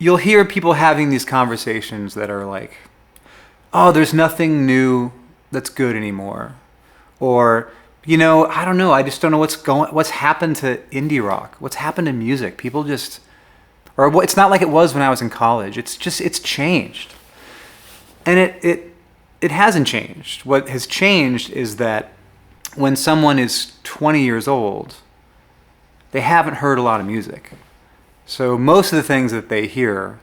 you'll hear people having these conversations that are like, oh, there's nothing new that's good anymore. Or, I don't know, I just don't know what's happened to indie rock. What's happened to music? People just, it's not like it was when I was in college. It's changed. And it hasn't changed. What has changed is that when someone is 20 years old, they haven't heard a lot of music. So most of the things that they hear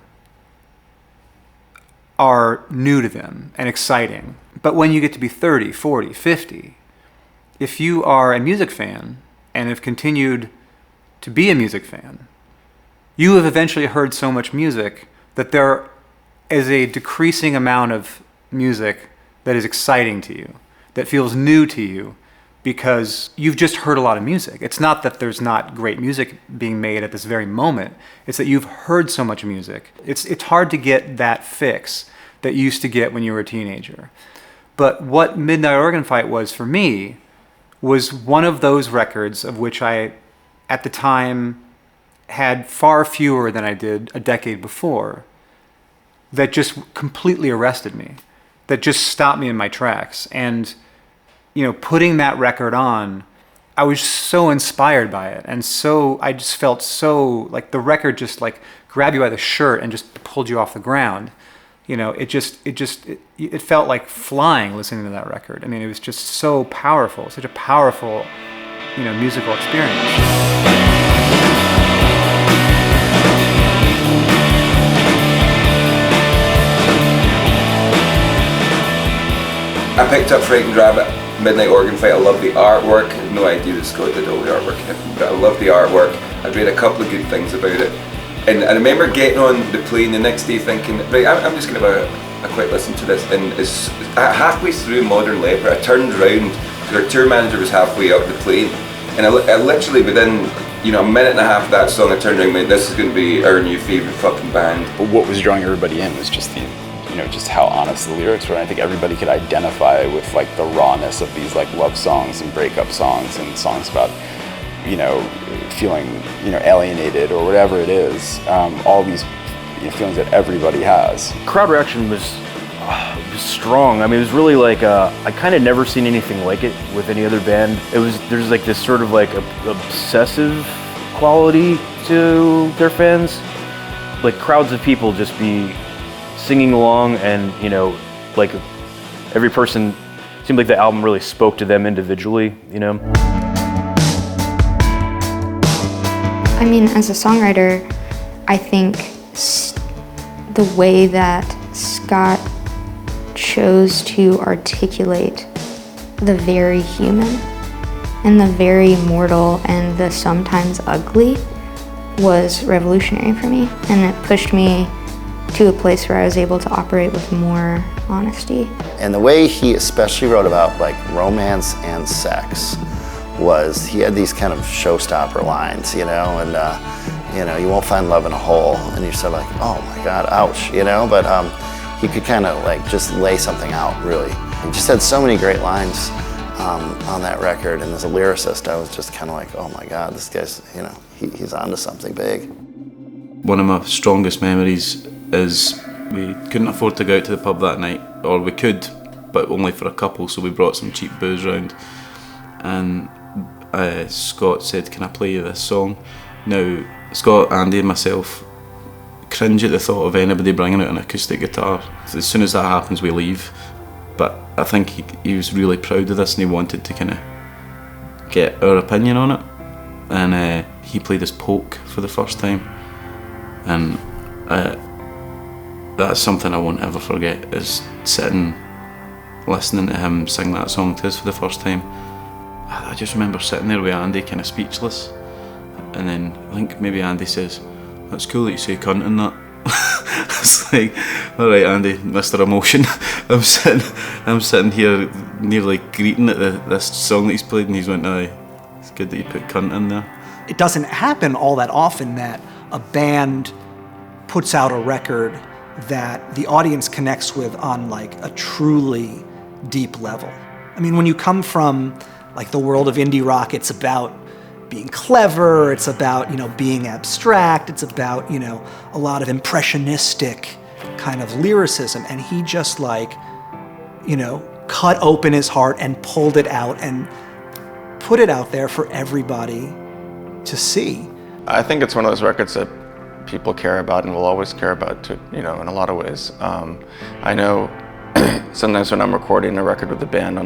are new to them and exciting. But when you get to be 30, 40, 50, if you are a music fan and have continued to be a music fan, you have eventually heard so much music that there is a decreasing amount of music that is exciting to you, that feels new to you, because you've just heard a lot of music. It's not that there's not great music being made at this very moment. It's that you've heard so much music. It's hard to get that fix that you used to get when you were a teenager. But what Midnight Organ Fight was for me was one of those records of which I, at the time, had far fewer than I did a decade before, that just completely arrested me, that just stopped me in my tracks. And putting that record on, I was so inspired by it. And I just felt so, like the record just like grabbed you by the shirt and just pulled you off the ground. It felt like flying listening to that record. I mean, it was just so powerful, such a powerful, musical experience. I picked up Frightened Rabbit, Midnight Organ Fight. I love the artwork. I had no idea that Scott did all the artwork, but I love the artwork. I'd read a couple of good things about it. And I remember getting on the plane the next day thinking, right, I'm just going to have a quick listen to this. And halfway through Modern Leper, I turned around, because our tour manager was halfway up the plane. And I literally, within a minute and a half of that song, I turned around and went, this is going to be our new favourite fucking band. But what was drawing everybody in was just just how honest the lyrics were. And I think everybody could identify with like the rawness of these like love songs and breakup songs and songs about, feeling, alienated or whatever it is. All these feelings that everybody has. Crowd reaction was strong. I mean, it was really like I kind of never seen anything like it with any other band. There's like this sort of like obsessive quality to their fans. Like crowds of people just be singing along, and like every person seemed like the album really spoke to them individually. I mean, as a songwriter, I think the way that Scott chose to articulate the very human and the very mortal and the sometimes ugly was revolutionary for me, and it pushed me to a place where I was able to operate with more honesty. And the way he especially wrote about like romance and sex was, he had these kind of showstopper lines, and you won't find love in a hole, and you're sort of like, oh my God, ouch, but he could kind of like just lay something out, really. He just had so many great lines on that record, and as a lyricist, I was just kind of like, oh my God, this guy's, he's onto something big. One of my strongest memories is we couldn't afford to go out to the pub that night, or we could, but only for a couple, so we brought some cheap booze round, and Scott said, can I play you this song? Now, Scott, Andy and myself cringe at the thought of anybody bringing out an acoustic guitar. As soon as that happens, we leave. But I think he was really proud of this, and he wanted to kind of get our opinion on it. And he played us Poke for the first time. And that's something I won't ever forget, is sitting, listening to him sing that song to us for the first time. I just remember sitting there with Andy, kind of speechless. And then I think maybe Andy says, that's cool that you say cunt in that. It's like, alright Andy, Mr. Emotion. I'm sitting here nearly greeting at this song that he's played, and he's went, aye, it's good that you put cunt in there. It doesn't happen all that often that a band puts out a record that the audience connects with on like a truly deep level. I mean, when you come from like the world of indie rock, it's about being clever, it's about, being abstract, it's about, a lot of impressionistic kind of lyricism. And he just cut open his heart and pulled it out and put it out there for everybody to see. I think it's one of those records that people care about and will always care about, in a lot of ways. I know sometimes when I'm recording a record with the band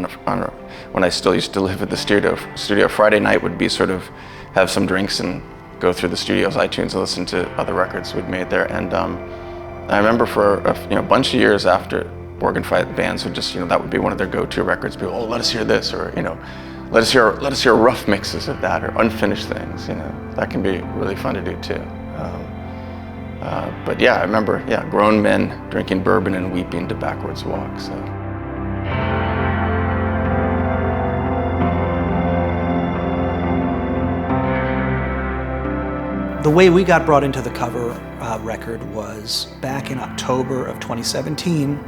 when I still used to live at the studio, Friday night would be sort of have some drinks and go through the studio's iTunes and listen to other records we'd made there. And I remember for a bunch of years after Organ Fight, bands would just, that would be one of their go-to records. People, let us hear this, or let us hear rough mixes of that, or unfinished things. That can be really fun to do too. But yeah, I remember, grown men drinking bourbon and weeping to Backwards Walk. So. The way we got brought into the cover record was back in October of 2017.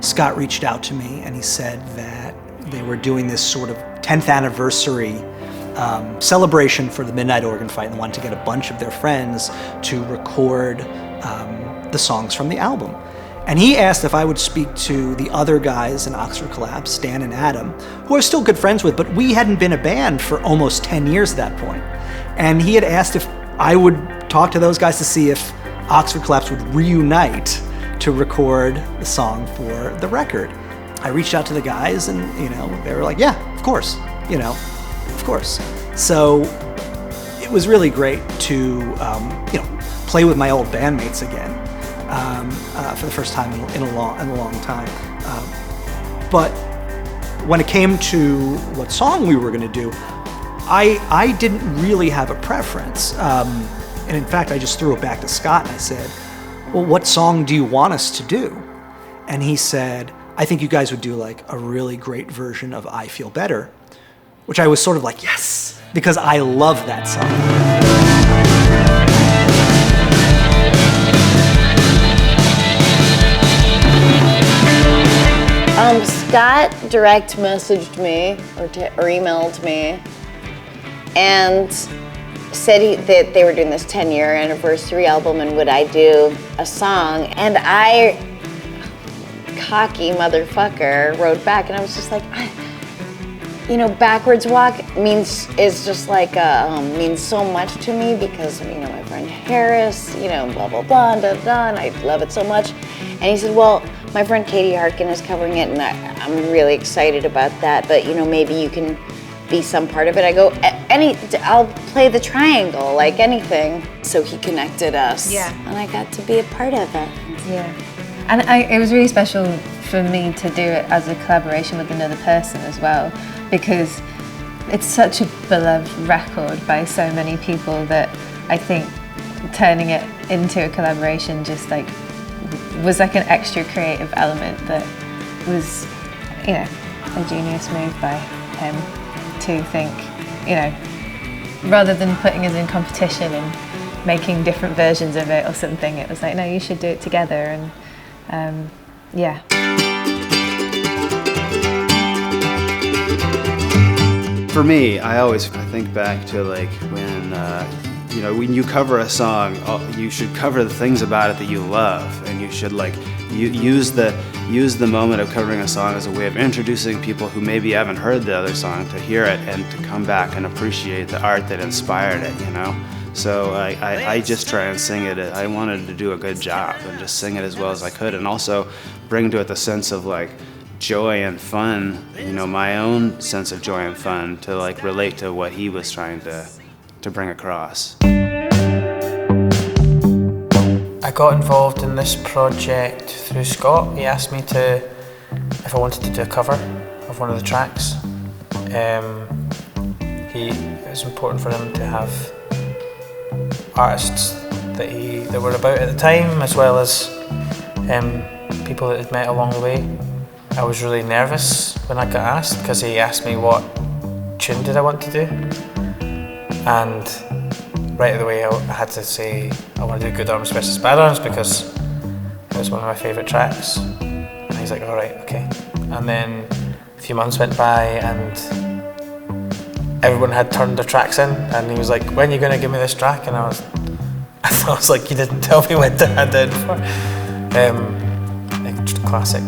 Scott reached out to me and he said that they were doing this sort of 10th anniversary celebration for the Midnight Organ Fight and wanted to get a bunch of their friends to record the songs from the album. And he asked if I would speak to the other guys in Oxford Collapse, Stan and Adam, who I was still good friends with, but we hadn't been a band for almost 10 years at that point. And he had asked if I would talk to those guys to see if Oxford Collapse would reunite to record the song for the record. I reached out to the guys and, they were like, yeah, of course, of course. So it was really great to, play with my old bandmates again for the first time in a long time. But when it came to what song we were going to do, I didn't really have a preference. And in fact, I just threw it back to Scott and I said, well, what song do you want us to do? And he said, I think you guys would do a really great version of I Feel Better, which I was sort of like, yes, because I love that song. Scott direct messaged me or emailed me and said that they were doing this 10-year anniversary album and would I do a song, and I, cocky motherfucker, wrote back and I was just like, Backwards Walk means so much to me because, my friend Harris, blah, blah, blah, and I love it so much. And he said, well, my friend Katie Harkin is covering it and I'm really excited about that, but, maybe you can be some part of it. I go, I'll play the triangle, anything. So he connected us. Yeah. And I got to be a part of it. Yeah. And it was really special for me to do it as a collaboration with another person as well, because it's such a beloved record by so many people that I think turning it into a collaboration just was an extra creative element that was, a genius move by him to think, rather than putting us in competition and making different versions of it or something, it was no, you should do it together, and yeah. For me, I think back to when you cover a song, you should cover the things about it that you love, and you should use the moment of covering a song as a way of introducing people who maybe haven't heard the other song to hear it and to come back and appreciate the art that inspired it. So I just try and sing it. I wanted to do a good job and just sing it as well as I could, and also bring to it the sense of joy and fun, my own sense of joy and fun to relate to what he was trying to bring across. I got involved in this project through Scott. He asked me if I wanted to do a cover of one of the tracks. It was important for him to have artists that were about at the time, as well as people that had met along the way. I was really nervous when I got asked, because he asked me what tune did I want to do, and right away I had to say I want to do Good Arms versus Bad Arms because it was one of my favourite tracks. And he's like, alright, okay. And then a few months went by and everyone had turned their tracks in, and he was like, "When are you going to give me this track?" And I was like, "You didn't tell me when to hand it in for." Just classic.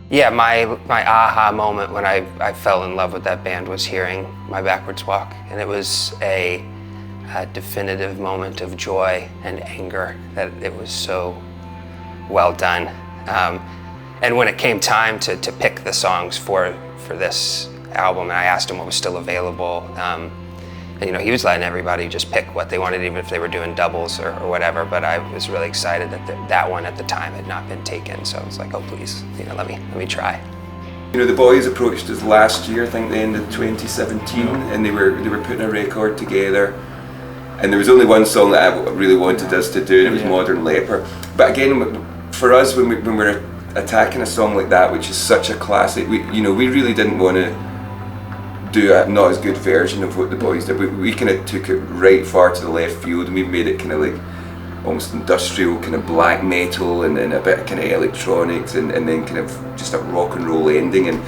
Yeah, my aha moment when I fell in love with that band was hearing My Backwards Walk, and it was a definitive moment of joy and anger that it was so well done. And when it came time to pick the songs for this album, and I asked him what was still available, and you know, he was letting everybody just pick what they wanted, even if they were doing doubles or whatever. But I was really excited that that one at the time had not been taken. So I was like, oh please, you know, let me try. You know, the boys approached us last year, I think the end of 2017, and they were putting a record together. And there was only one song that I really wanted us to do, and it was Modern Leper. But again, for us, when we're attacking a song like that, which is such a classic, we really didn't want to do a not as good version of what the boys did. We kind of took it right far to the left field, and we made it kind of like almost industrial, kind of black metal, and a bit of kind of electronics, and then kind of just a rock and roll ending. And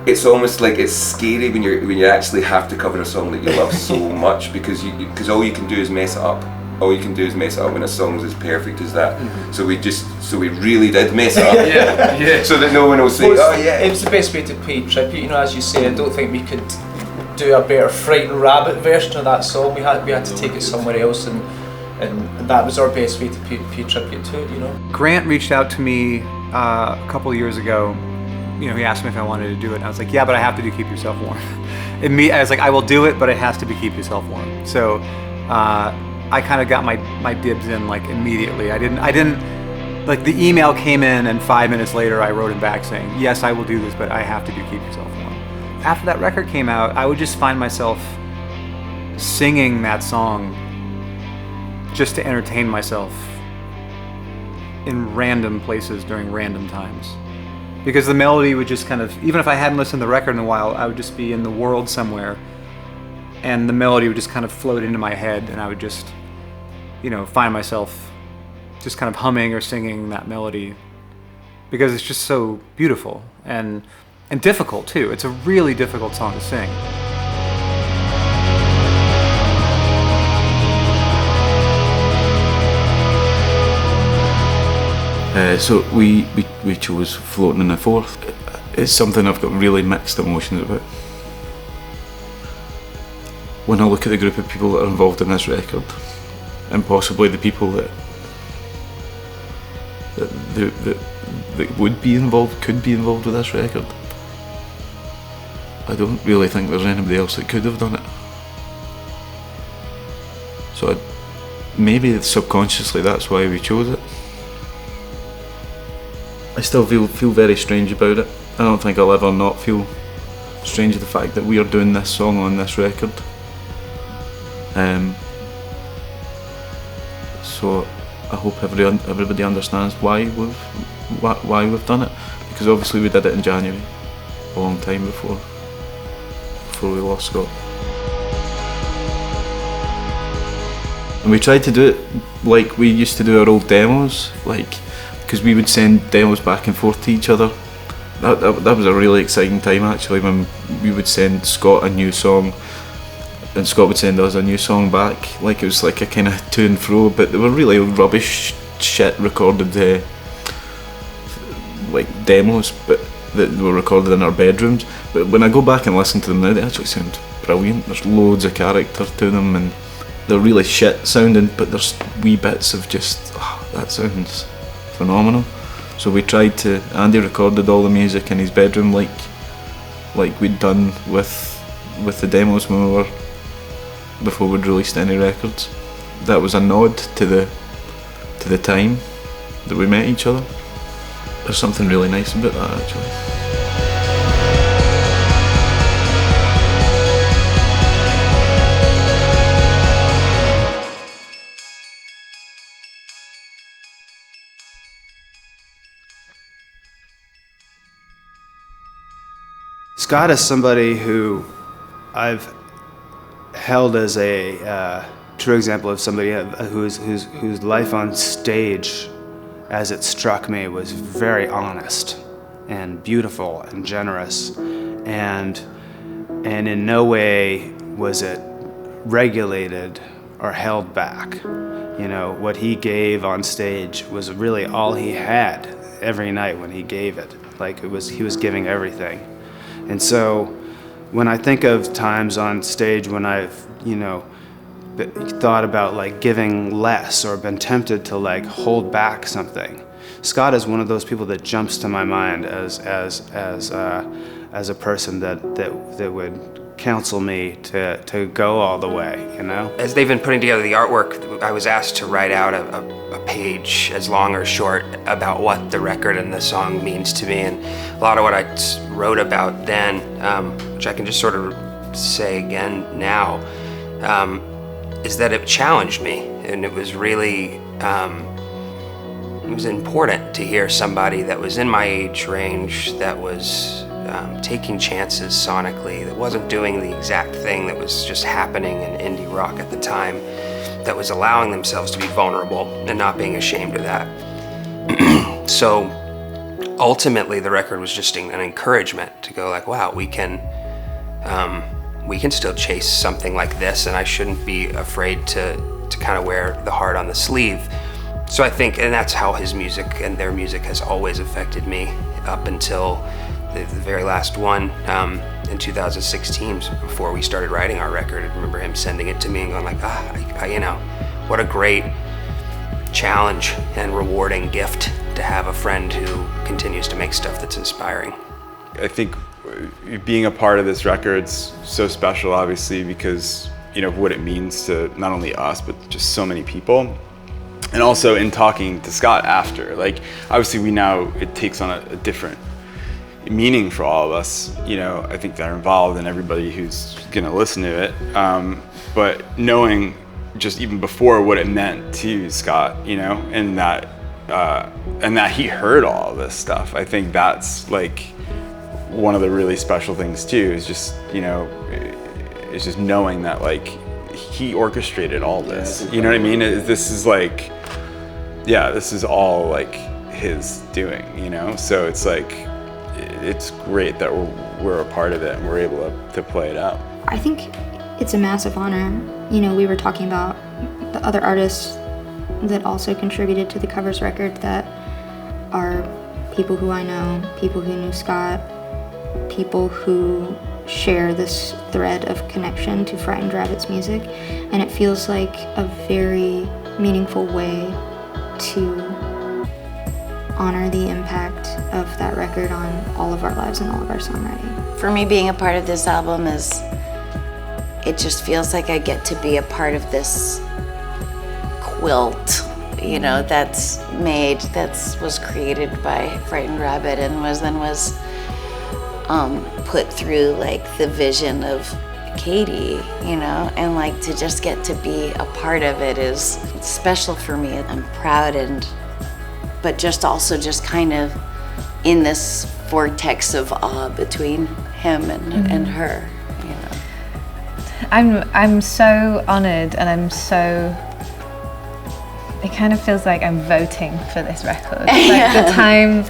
it's almost like it's scary when you actually have to cover a song that you love so much, because all you can do is mess it up. All you can do is mess it up when a song's as perfect as that. Mm-hmm. So we really did mess it up. yeah. So that no one will say, well, oh yeah. It was the best way to pay tribute. You know, as you say, I don't think we could do a better Frightened Rabbit version of that song. We had to take it somewhere else, and that was our best way to pay tribute to it. You know. Grant reached out to me a couple of years ago. You know, he asked me if I wanted to do it, and I was like, yeah, but I have to do Keep Yourself Warm. I was like, I will do it, but it has to be Keep Yourself Warm. So I kind of got my dibs in like immediately. I didn't like, the email came in, and 5 minutes later I wrote him back saying, yes, I will do this, but I have to do Keep Yourself Warm. After that record came out, I would just find myself singing that song just to entertain myself in random places during random times. Because the melody would just kind of, even if I hadn't listened to the record in a while, I would just be in the world somewhere, and the melody would just kind of float into my head, and I would just, find myself just kind of humming or singing that melody, because it's just so beautiful and difficult too. It's a really difficult song to sing. So we chose Floating in the Fourth. It's something I've got really mixed emotions about. When I look at the group of people that are involved in this record, and possibly the people that would be involved, could be involved with this record, I don't really think there's anybody else that could have done it. So maybe subconsciously that's why we chose it. I still feel very strange about it. I don't think I'll ever not feel strange at the fact that we are doing this song on this record. So I hope everybody understands why we've done it, because obviously we did it in January, a long time before we lost Scott. And we tried to do it like we used to do our old demos, because we would send demos back and forth to each other. That was a really exciting time actually, when we would send Scott a new song and Scott would send us a new song back. Like, it was like a kind of to and fro, but they were really rubbish shit recorded demos, but that were recorded in our bedrooms. But when I go back and listen to them now, they actually sound brilliant. There's loads of character to them, and they're really shit sounding, but there's wee bits of just, that sounds phenomenal. So we tried to, Andy recorded all the music in his bedroom like we'd done with the demos before we'd released any records. That was a nod to the time that we met each other. There's something really nice about that actually. Scott is somebody who I've held as a true example of somebody whose life on stage, as it struck me, was very honest and beautiful and generous, and in no way was it regulated or held back. You know, what he gave on stage was really all he had every night when he gave it. Like, he was giving everything. And so when I think of times on stage when I've, you know, thought about like giving less or been tempted to like hold back something, Scott is one of those people that jumps to my mind as a person that would counsel me to go all the way, you know? As they've been putting together the artwork, I was asked to write out a page, as long or short, about what the record and the song means to me. And a lot of what I wrote about then, which I can just sort of say again now, is that it challenged me. And it was really, it was important to hear somebody that was in my age range, that was taking chances sonically, that wasn't doing the exact thing that was just happening in indie rock at the time, that was allowing themselves to be vulnerable and not being ashamed of that. So ultimately the record was just an encouragement to go like, wow, we can still chase something like this, and I shouldn't be afraid to kind of wear the heart on the sleeve. So I think, and that's how his music and their music has always affected me up until the very last one in 2016, before we started writing our record. I remember him sending it to me and going like, you know, what a great challenge and rewarding gift to have a friend who continues to make stuff that's inspiring. I think being a part of this record's so special, obviously, because, you know, of what it means to not only us, but just so many people. And also in talking to Scott after, like, obviously it takes on a different meaning for all of us, you know, I think that are involved and everybody who's gonna listen to it. But knowing just even before what it meant to Scott, you know, and that he heard all of this stuff, I think that's like one of the really special things too, is just, you know, is just knowing that like he orchestrated all this, you know what I mean? This is like, yeah, this is all like his doing, you know? So it's like, it's great that we're a part of it and we're able to play it out. I think it's a massive honor. You know, we were talking about the other artists that also contributed to the Covers record that are people who I know, people who knew Scott, people who share this thread of connection to Frightened Rabbit's music. And it feels like a very meaningful way to honor the impact of that record on all of our lives and all of our songwriting. For me, being a part of this album it just feels like I get to be a part of this quilt, you know, that was created by Frightened Rabbit and was put through like the vision of Katie, you know, and like to just get to be a part of it is special for me. I'm proud but just also just kind of in this vortex of awe between him and her, you know. I'm so honored, and it kind of feels like I'm voting for this record. Like the time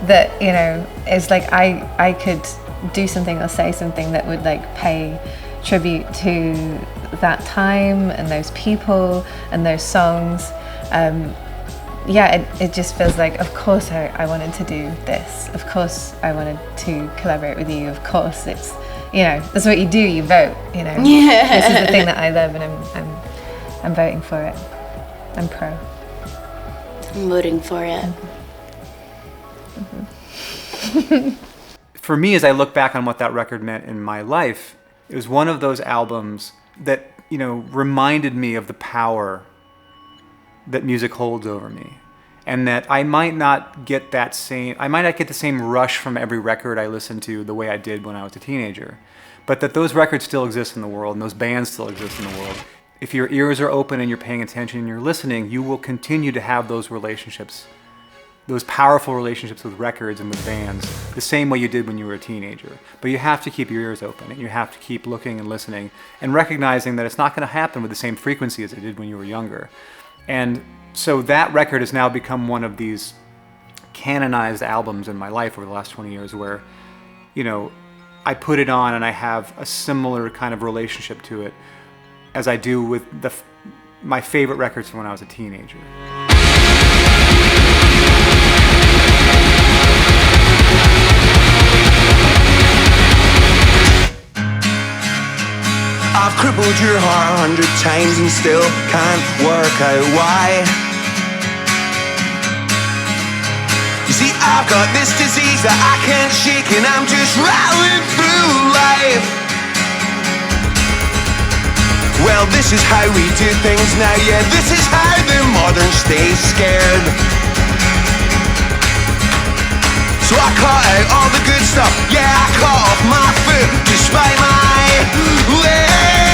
that, you know, is like I could do something or say something that would like pay tribute to that time and those people and those songs. Yeah, it just feels like, of course I wanted to do this. Of course I wanted to collaborate with you. Of course it's, you know, that's what you do, you vote, you know. Yeah. This is the thing that I love, and I'm voting for it. I'm pro. I'm voting for it. Mm-hmm. For me, as I look back on what that record meant in my life, it was one of those albums that, you know, reminded me of the power that music holds over me, and that I might not get the same rush from every record I listen to the way I did when I was a teenager, but that those records still exist in the world and those bands still exist in the world. If your ears are open and you're paying attention and you're listening, you will continue to have those relationships those powerful relationships with records and with bands the same way you did when you were a teenager. But you have to keep your ears open, and you have to keep looking and listening and recognizing that it's not going to happen with the same frequency as it did when you were younger. And so that record has now become one of these canonized albums in my life over the last 20 years where, you know, I put it on and I have a similar kind of relationship to it as I do with my favorite records from when I was a teenager. I've crippled your heart 100 times and still can't work out why. You see, I've got this disease that I can't shake and I'm just rattling through life. Well, this is how we do things now, yeah, this is how the modern stays scared. So I cut out all the good stuff, yeah, I cut off my foot despite my leg.